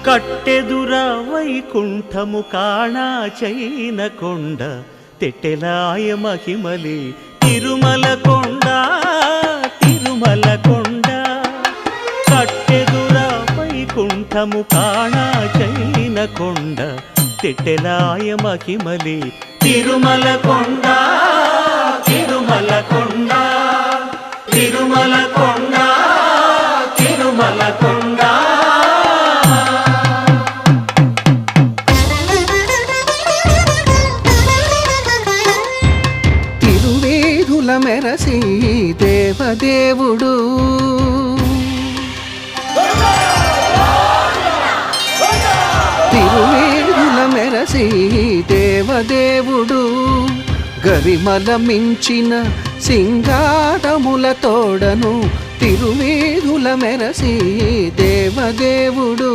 కట్టెదుర వైకుంఠము కాణా చైన కొండ తెట్టెలాయ మహిమలి తిరుమల కొండ తిరుమల కొండ కట్టెదుర వైకుంఠము కాణా చైన కొండ తెట్టెలాయ మహిమలి తిరుమల కొండ తిరుమల కొండ తిరుమల కొండ తిరుమల కొండ తిరువేధుల మెరసి దేవదేవుడు తిరువేధుల మెరసి దేవదేవుడు గరిమల మించిన సింగారముల తోడను తిరువేధుల మెరసి దేవదేవుడు